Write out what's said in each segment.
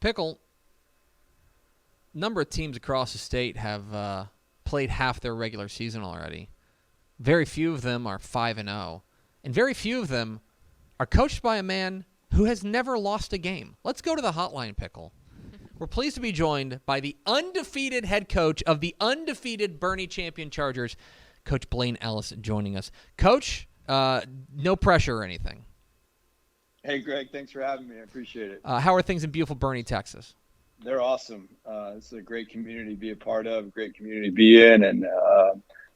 Pickle, number of teams across the state have played half their regular season already. Very few of them are 5-0, and very few of them are coached by a man who has never lost a game. Let's go to the hotline, Pickle. We're pleased to be joined by the undefeated head coach of the undefeated Boerne Champion Chargers, Coach Blane Ellis, joining us. Coach, no pressure or anything. Hey, Greg, thanks for having me. I appreciate it. How are things in beautiful Boerne, Texas? They're awesome. It's a great community to be a part of, great community to be in, and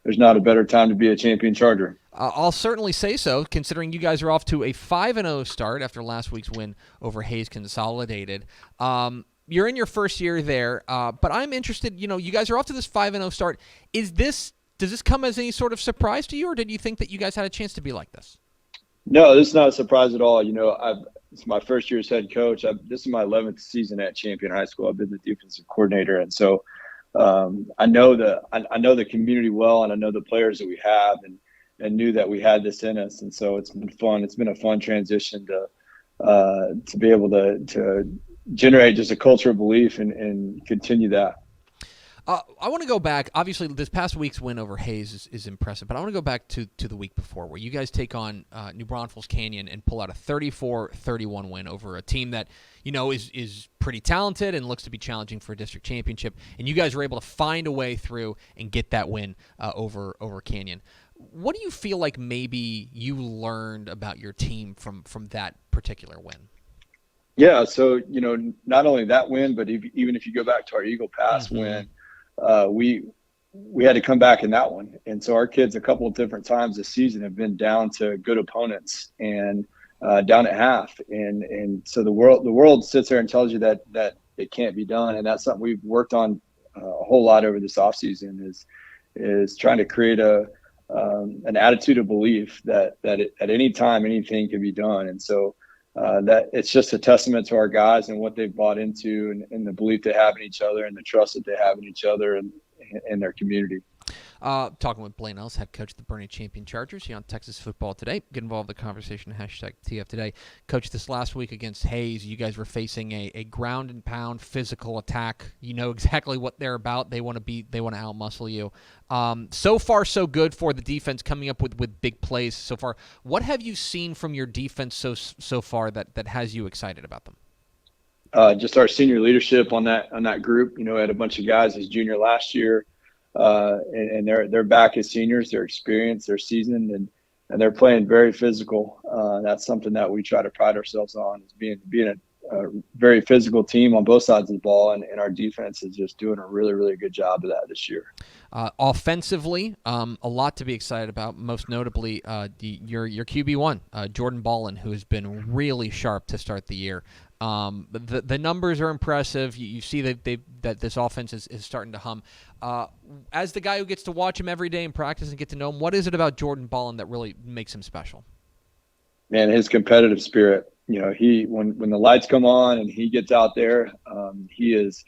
there's not a better time to be a champion Charger. I'll certainly say so, considering you guys are off to a 5-0 start after last week's win over Hayes Consolidated. You're in your first year there, but I'm interested, you guys are off to this 5-0 start. Does this come as any sort of surprise to you, or did you think that you guys had a chance to be like this? No, this is not a surprise at all. It's my first year as head coach. This is my 11th season at Champion High School. I've been the defensive coordinator, and so I know the community well, and I know the players that we have, and knew that we had this in us. And so it's been fun. It's been a fun transition to be able to generate just a culture of belief and continue that. I want to go back. Obviously, this past week's win over Hayes is impressive, but I want to go back to the week before where you guys take on New Braunfels Canyon and pull out a 34-31 win over a team that, is pretty talented and looks to be challenging for a district championship. And you guys were able to find a way through and get that win over Canyon. What do you feel like maybe you learned about your team from that particular win? Yeah, so, not only that win, but even if you go back to our Eagle Pass win, we had to come back in that one. And so our kids a couple of different times this season have been down to good opponents and down at half. And so the world sits there and tells you that it can't be done. And that's something we've worked on a whole lot over this offseason is trying to create an attitude of belief that at any time anything can be done. And so that it's just a testament to our guys and what they've bought into and the belief they have in each other and the trust that they have in each other and their community. Talking with Blane Ellis, head coach of the Boerne Champion Chargers here on Texas Football Today. Get involved in the conversation, #TF Today. Coach, this last week against Hayes, you guys were facing a ground and pound physical attack. You know exactly what they're about. They want to outmuscle you. So far, so good for the defense coming up with big plays so far. What have you seen from your defense so far that has you excited about them? Just our senior leadership on that group. Had a bunch of guys as junior last year. And they're back as seniors. They're experienced, they're seasoned, and they're playing very physical. That's something that we try to pride ourselves on, is being a very physical team on both sides of the ball, and our defense is just doing a really, really good job of that this year. Offensively, a lot to be excited about, most notably your QB1, Jordan Ballin, who has been really sharp to start the year. The numbers are impressive. You see that this offense is starting to hum. As the guy who gets to watch him every day in practice and get to know him, what is it about Jordan Ballin that really makes him special? Man, his competitive spirit. When the lights come on and he gets out there, he's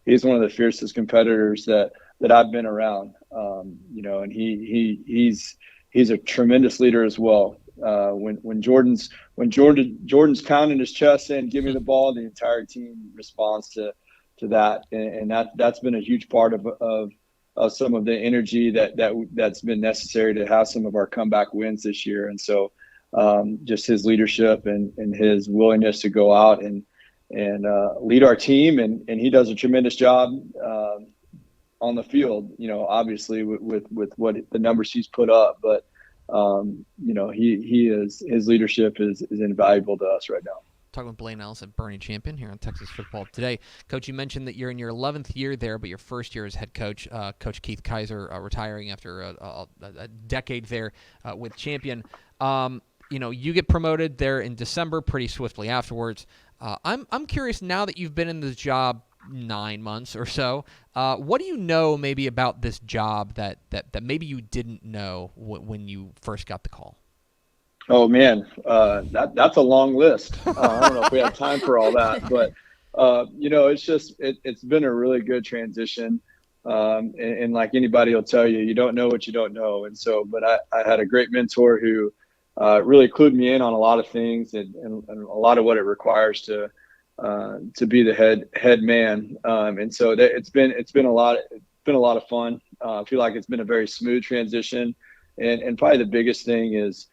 one of the fiercest competitors that I've been around. And he's a tremendous leader as well. When Jordan's pounding his chest saying, "Give me the ball," the entire team responds to that, and that's been a huge part of some of the energy that's been necessary to have some of our comeback wins this year. And so just his leadership and his willingness to go out and lead our team, and he does a tremendous job on the field. Obviously with what the numbers he's put up, but his leadership is invaluable to us right now. Talking with Blane Ellis at Boerne Champion here on Texas Football Today. Coach, you mentioned that you're in your 11th year there, but your first year as head coach. Coach Keith Kaiser retiring after a decade there with Champion. You get promoted there in December pretty swiftly afterwards. I'm curious, now that you've been in this job 9 months or so, what do you know maybe about this job that maybe you didn't know when you first got the call? Oh man, that's a long list. I don't know if we have time for all that, but it's been a really good transition. And like anybody will tell you, you don't know what you don't know. And so, but I had a great mentor who really clued me in on a lot of things and a lot of what it requires to to be the head man. And so it's been a lot of fun. I feel like it's been a very smooth transition, and probably the biggest thing is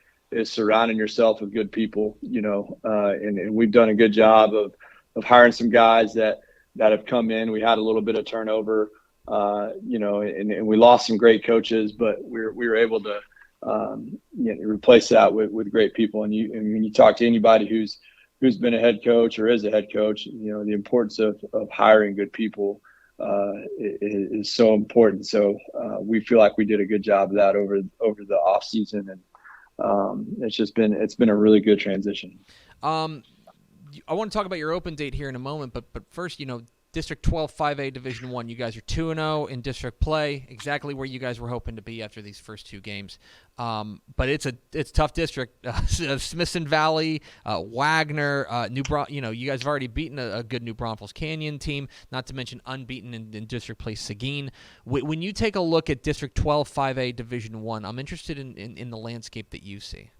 surrounding yourself with good people, and we've done a good job of hiring some guys that have come in. We had a little bit of turnover, and we lost some great coaches, but we were able to replace that with great people. And when you talk to anybody who's been a head coach or is a head coach, the importance of hiring good people is so important. So we feel like we did a good job of that over the off season, and it's been a really good transition. I want to talk about your open date here in a moment, but first, District 12 5A Division I, you guys are 2-0 in district play, exactly where you guys were hoping to be after these first two games. But it's tough district. Smithson Valley, Wagner, you guys have already beaten a good New Braunfels Canyon team, not to mention unbeaten in district play Seguin. When you take a look at District 12 5A Division I, I'm interested in the landscape that you see.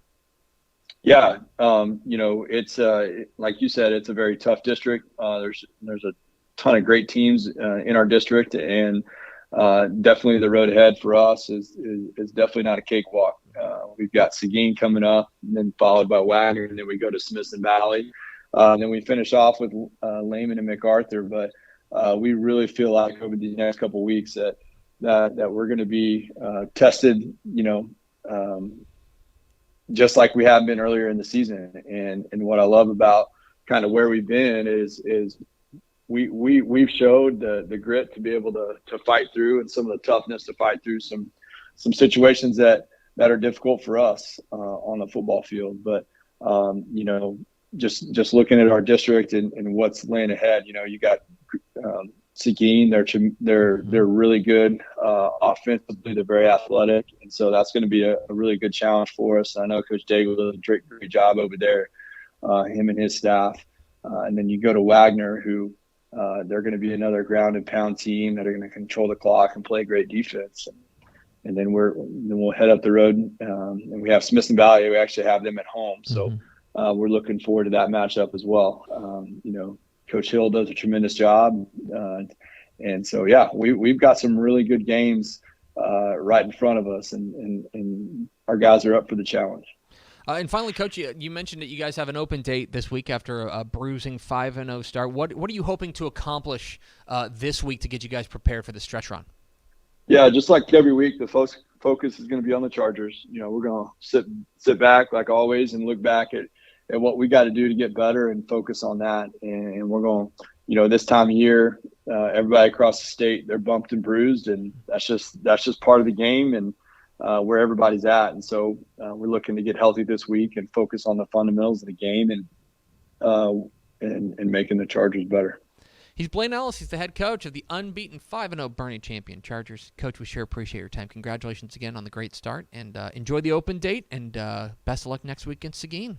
Yeah, it's like you said, it's a very tough district. There's a ton of great teams in our district, and definitely the road ahead for us is definitely not a cakewalk. We've got Seguin coming up, and then followed by Wagner, and then we go to Smithson Valley. Then we finish off with Lehman and MacArthur. But we really feel like over the next couple of weeks that we're going to be tested, just like we have been earlier in the season. And what I love about kind of where we've been is we've showed the grit to be able to fight through, and some of the toughness to fight through some situations that are difficult for us on the football field. But just looking at our district and what's laying ahead, you got Seguin. They're really good offensively. They're very athletic, and so that's going to be a really good challenge for us. I know Coach Daigle does a great job over there, him and his staff. And then you go to Wagner, who they're going to be another ground and pound team that are going to control the clock and play great defense. And then we'll head up the road, and we have Smithson Valley. We actually have them at home, so we're looking forward to that matchup as well. Coach Hill does a tremendous job, and so we've got some really good games right in front of us, and our guys are up for the challenge. And finally, Coach, you mentioned that you guys have an open date this week after a bruising 5-0 start. What are you hoping to accomplish this week to get you guys prepared for the stretch run? Yeah, just like every week, the focus is going to be on the Chargers. We're going to sit back like always and look back at what we got to do to get better and focus on that. And we're going, this time of year, everybody across the state, they're bumped and bruised, and that's just part of the game and where everybody's at. And so we're looking to get healthy this week and focus on the fundamentals of the game and making the Chargers better. He's Blane Ellis. He's the head coach of the unbeaten 5-0 Boerne Champion Chargers. Coach, we sure appreciate your time. Congratulations again on the great start, and enjoy the open date, and best of luck next week against Seguin.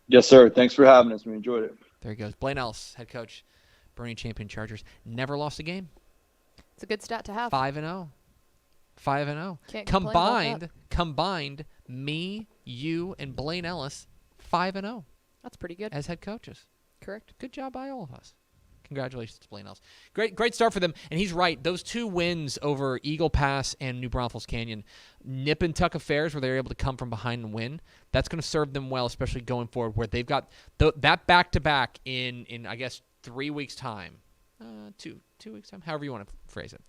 Yes, sir. Thanks for having us. We enjoyed it. There he goes. Blane Ellis, head coach, Boerne Champion Chargers. Never lost a game. It's a good stat to have. 5-0. 5-0. Combined, me, you, and Blane Ellis, 5-0. That's pretty good. As head coaches. Correct. Good job by all of us. Congratulations to Blane Ellis. Great start for them. And he's right. Those two wins over Eagle Pass and New Braunfels Canyon, nip and tuck affairs where they're able to come from behind and win, that's going to serve them well, especially going forward, where they've got that back-to-back in I guess, 3 weeks' time. 2 weeks' time, however you want to phrase it.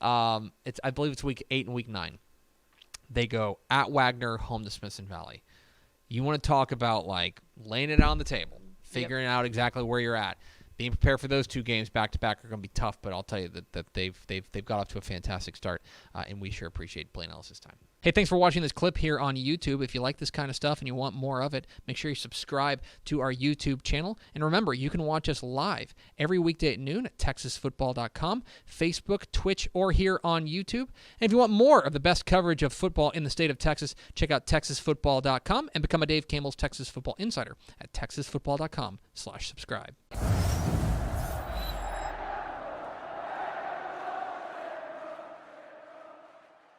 I believe it's week 8 and week 9. They go at Wagner, home to Smithson Valley. You want to talk about, laying it out on the table, figuring out exactly where you're at. Being prepared for those 2 games back-to-back are going to be tough, but I'll tell you that they've got off to a fantastic start, and we sure appreciate Blane Ellis' time. Hey, thanks for watching this clip here on YouTube. If you like this kind of stuff and you want more of it, make sure you subscribe to our YouTube channel. And remember, you can watch us live every weekday at noon at TexasFootball.com, Facebook, Twitch, or here on YouTube. And if you want more of the best coverage of football in the state of Texas, check out TexasFootball.com and become a Dave Campbell's Texas Football Insider at TexasFootball.com/subscribe.